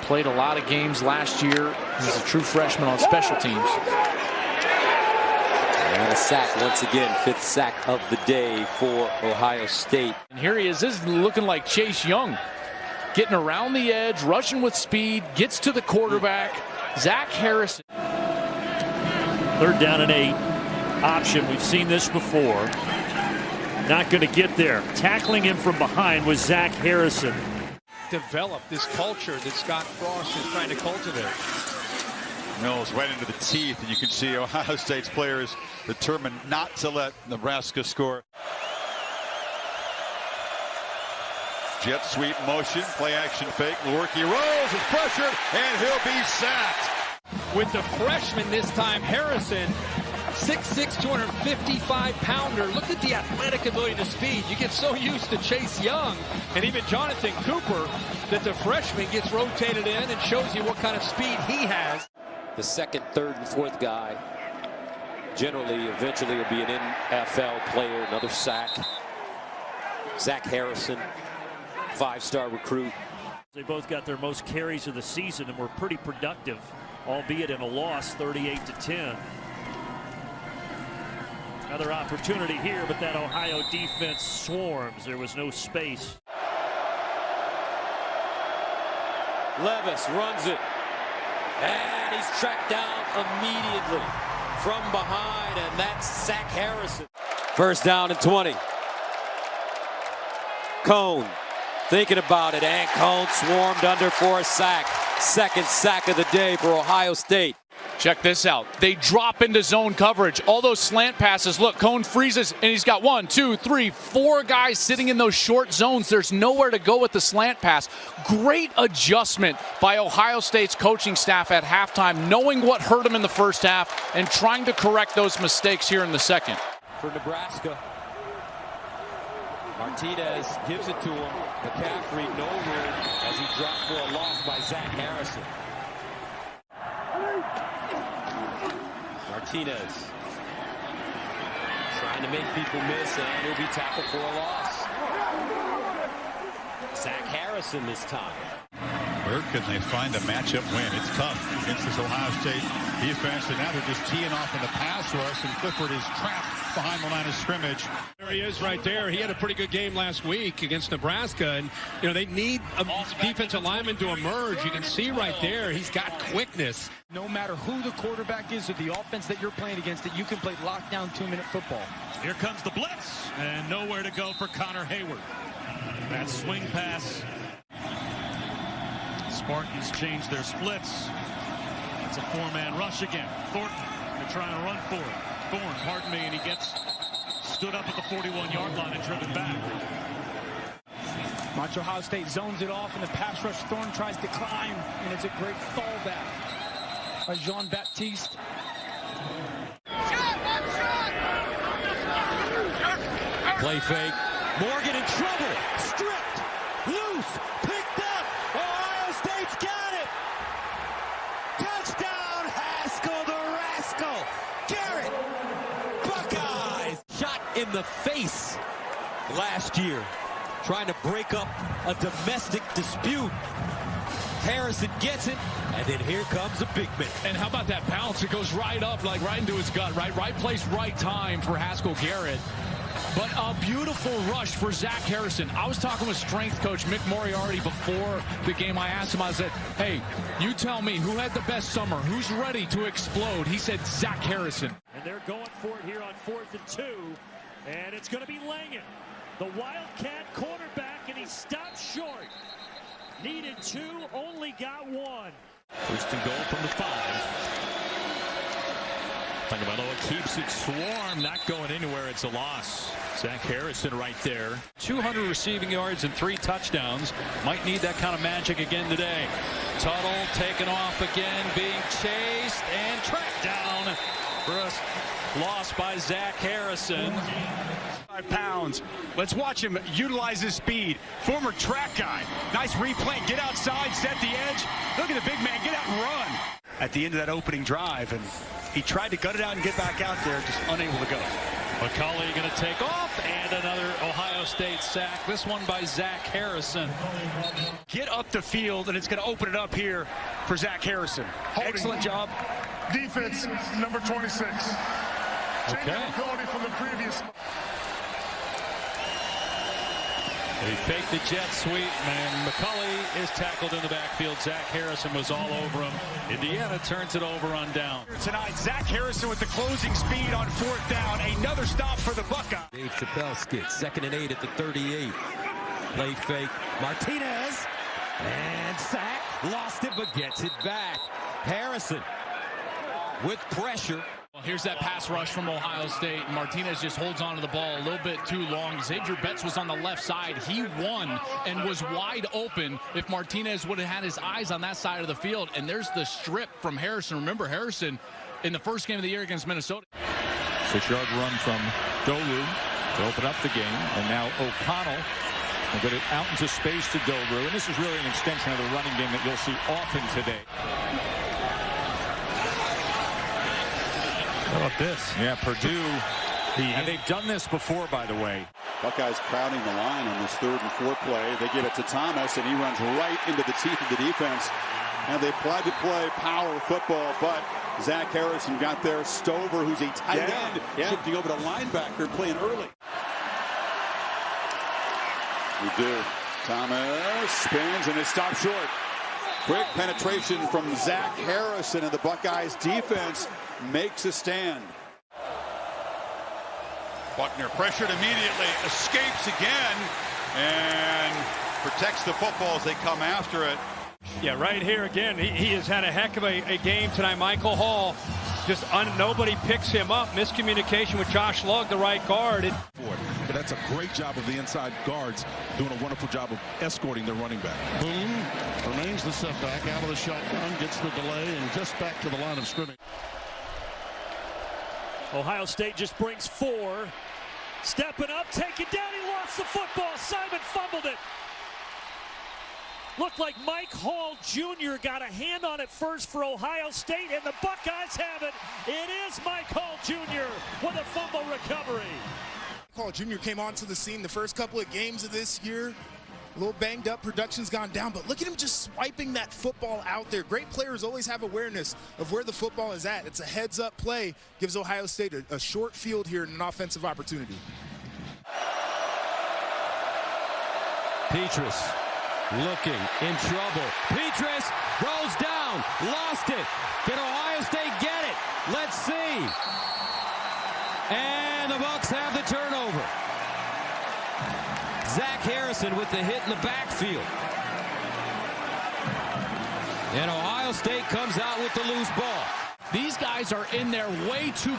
played a lot of games last year. He's a true freshman on special teams. And a sack once again, 5th sack of the day for Ohio State. And here he is. This is looking like Chase Young. Getting around the edge, rushing with speed, gets to the quarterback. Zach Harrison. 3rd down and 8. Option. We've seen this before. Not going to get there. Tackling him from behind was Zach Harrison. Develop this culture that Scott Frost is trying to cultivate. Mills right into the teeth, and you can see Ohio State's players determined not to let Nebraska score. Jet sweep motion, play action fake. Lewerke rolls, is pressured, and he'll be sacked. With the freshman this time, Harrison, 6'6", 255-pounder. Look at the athletic ability to speed. You get so used to Chase Young and even Jonathan Cooper that the freshman gets rotated in and shows you what kind of speed he has. The 2nd, 3rd, and 4th guy generally, eventually will be an NFL player. Another sack. Zach Harrison, 5-star recruit. They both got their most carries of the season and were pretty productive, albeit in a loss, 38-10. Another opportunity here, but that Ohio defense swarms. There was no space. Levis runs it. And he's tracked down immediately from behind, and that's Zach Harrison. 1st down and 20. Cone thinking about it, and Cone swarmed under for a sack. 2nd sack of the day for Ohio State. Check this out. They drop into zone coverage. All those slant passes. Look, Cone freezes, and he's got 1, 2, 3, 4 guys sitting in those short zones. There's nowhere to go with the slant pass. Great adjustment by Ohio State's coaching staff at halftime, knowing what hurt them in the 1st half and trying to correct those mistakes here in the 2nd. For Nebraska, Martinez gives it to him. McCaffrey, no room as he dropped for a loss by Zach Harrison. Martinez trying to make people miss, and he'll be tackled for a loss. Zach Harrison this time. Where can they find a matchup win? It's tough against this Ohio State defense, and now they're just teeing off in the pass rush, and Clifford is trapped behind the line of scrimmage. There he is right there. He had a pretty good game last week against Nebraska, and they need a defensive lineman to emerge. You can see right there he's got quickness. No matter who the quarterback is or the offense that you're playing against, that you can play lockdown 2-minute football. Here comes the blitz, and nowhere to go for Connor Hayward. That swing pass. Spartans change their splits. It's a 4-man rush again. Thornton, they're trying to run for it. And he gets stood up at the 41-yard line and driven back. Watch Ohio State zones it off, and the pass rush. Thornton tries to climb, and it's a great fallback by Jean-Baptiste. Play fake. Morgan in trouble. Stripped. Loose. Picked up. Ohio State's got it. Touchdown, Haskell the Rascal. Garrett. Buckeyes. Shot in the face last year. Trying to break up a domestic dispute. Harrison gets it, and then here comes a big man. And how about that bounce? It goes right up, like right into his gut, right? Right place, right time for Haskell Garrett. But a beautiful rush for Zach Harrison. I was talking with strength coach Mick Moriarty before the game. I asked him, I said, hey, you tell me who had the best summer? Who's ready to explode? He said Zach Harrison. And they're going for it here on 4th and 2. And it's going to be Langan, the Wildcat quarterback, and he stopped short. Needed 2, only got 1. 1st and goal from the 5. Tagovailoa keeps it swarm, not going anywhere. It's a loss. Zach Harrison right there. 200 receiving yards and 3 touchdowns. Might need that kind of magic again today. Tuttle taken off again, being chased and tracked down for a loss by Zach Harrison. 5 pounds. Let's watch him utilize his speed. Former track guy. Nice replay. Get outside, set the edge. Look at the big man. Get out and run. At the end of that opening drive, and he tried to gut it out and get back out there, just unable to go. McCauley going to take off, and And another Ohio State sack. This one by Zach Harrison. Get up the field, and it's going to open it up here for Zach Harrison. Excellent job. Defense, number 26. Okay. From the previous. They fake the jet sweep, and McCulley is tackled in the backfield. Zach Harrison was all over him. Indiana turns it over on down. Tonight, Zach Harrison with the closing speed on 4th down. Another stop for the Buckeyes. Dave Chappelle skid, 2nd and 8 at the 38. Play fake, Martinez, and sack. Lost it, but gets it back. Harrison with pressure. Well, here's that pass rush from Ohio State. Martinez just holds on to the ball a little bit too long. Xavier Betts was on the left side. He won and was wide open if Martinez would have had his eyes on that side of the field. And there's the strip from Harrison. Remember, Harrison in the first game of the year against Minnesota. 6-yard run from Doru to open up the game. And now O'Connell will get it out into space to Doru. And this is really an extension of the running game that you'll see often today. How about this? Yeah, Purdue. And they've done this before, by the way. Buckeyes crowding the line on this 3rd and 4th play. They give it to Thomas, and he runs right into the teeth of the defense. And they tried to play power football, but Zach Harrison got there. Stover, who's a tight end, shifting over to linebacker, playing early. We do. Thomas spins, and it stops short. Quick penetration from Zach Harrison, and the Buckeyes defense makes a stand. Buckner pressured immediately, escapes again, and protects the football as they come after it. Yeah, right here again. He has had a heck of a game tonight. Michael Hall, nobody picks him up. Miscommunication with Josh Lugg, the right guard. But that's a great job of the inside guards doing a wonderful job of escorting their running back. Boom remains the setback out of the shotgun, gets the delay, and just back to the line of scrimmage. Ohio State just brings 4. Stepping up, taking down, he lost the football. Simon fumbled it. Looked like Mike Hall Jr. got a hand on it first for Ohio State, and the Buckeyes have it. It is Mike Hall Jr. with a fumble recovery. Hall Jr. came onto the scene the first couple of games of this year. A little banged up, production's gone down, but look at him just swiping that football out there. Great players always have awareness of where the football is at. It's a heads-up play, gives Ohio State a short field here and an offensive opportunity. Petrus looking in trouble. Petrus goes down, lost it. Can Ohio State get it? Let's see. And the Bucks have the turnover. Zach Harrison with the hit in the backfield. And Ohio State comes out with the loose ball. These guys are in there way too